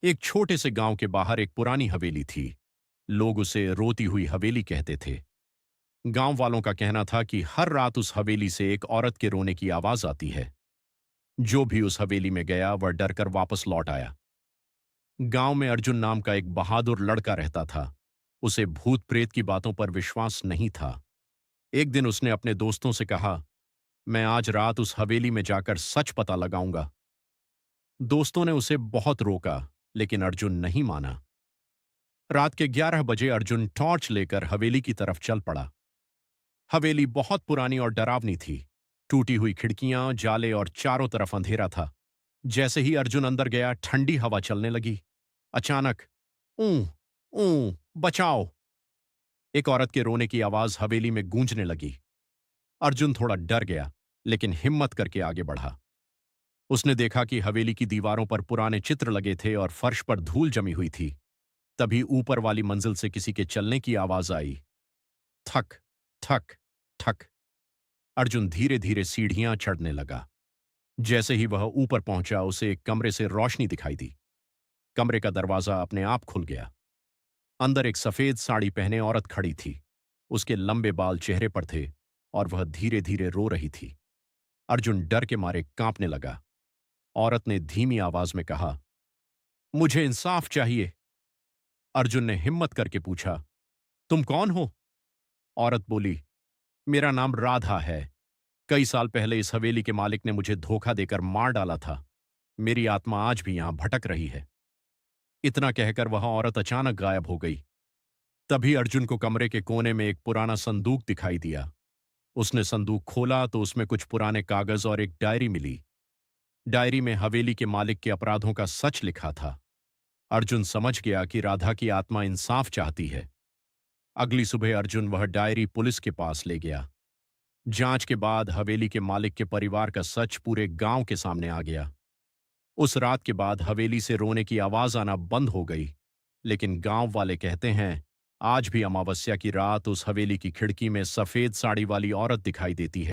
एक छोटे से गांव के बाहर एक पुरानी हवेली थी। लोग उसे रोती हुई हवेली कहते थे। गांव वालों का कहना था कि हर रात उस हवेली से एक औरत के रोने की आवाज आती है। जो भी उस हवेली में गया वह डरकर वापस लौट आया। गांव में अर्जुन नाम का एक बहादुर लड़का रहता था। उसे भूत प्रेत की बातों पर विश्वास नहीं था। एक दिन उसने अपने दोस्तों से कहा, मैं आज रात उस हवेली में जाकर सच पता लगाऊंगा। दोस्तों ने उसे बहुत रोका, लेकिन अर्जुन नहीं माना। रात के 11 बजे अर्जुन टॉर्च लेकर हवेली की तरफ चल पड़ा। हवेली बहुत पुरानी और डरावनी थी। टूटी हुई खिड़कियां, जाले और चारों तरफ अंधेरा था। जैसे ही अर्जुन अंदर गया, ठंडी हवा चलने लगी। अचानक ऊं ऊं बचाओ, एक औरत के रोने की आवाज हवेली में गूंजने लगी। अर्जुन थोड़ा डर गया, लेकिन हिम्मत करके आगे बढ़ा। उसने देखा कि हवेली की दीवारों पर पुराने चित्र लगे थे और फर्श पर धूल जमी हुई थी। तभी ऊपर वाली मंजिल से किसी के चलने की आवाज आई। थक थक थक। अर्जुन धीरे धीरे सीढ़ियां चढ़ने लगा। जैसे ही वह ऊपर पहुंचा, उसे एक कमरे से रोशनी दिखाई दी। कमरे का दरवाजा अपने आप खुल गया। अंदर एक सफेद साड़ी पहने औरत खड़ी थी। उसके लंबे बाल चेहरे पर थे और वह धीरे धीरे रो रही थी। अर्जुन डर के मारे कांपने लगा। औरत ने धीमी आवाज में कहा, मुझे इंसाफ चाहिए। अर्जुन ने हिम्मत करके पूछा, तुम कौन हो? औरत बोली, मेरा नाम राधा है। कई साल पहले इस हवेली के मालिक ने मुझे धोखा देकर मार डाला था। मेरी आत्मा आज भी यहां भटक रही है। इतना कहकर वह औरत अचानक गायब हो गई। तभी अर्जुन को कमरे के कोने में एक पुराना संदूक दिखाई दिया। उसने संदूक खोला तो उसमें कुछ पुराने कागज और एक डायरी मिली। डायरी में हवेली के मालिक के अपराधों का सच लिखा था। अर्जुन समझ गया कि राधा की आत्मा इंसाफ चाहती है। अगली सुबह अर्जुन वह डायरी पुलिस के पास ले गया। जांच के बाद हवेली के मालिक के परिवार का सच पूरे गांव के सामने आ गया। उस रात के बाद हवेली से रोने की आवाज आना बंद हो गई। लेकिन गांव वाले कहते हैं, आज भी अमावस्या की रात उस हवेली की खिड़की में सफेद साड़ी वाली औरत दिखाई देती है।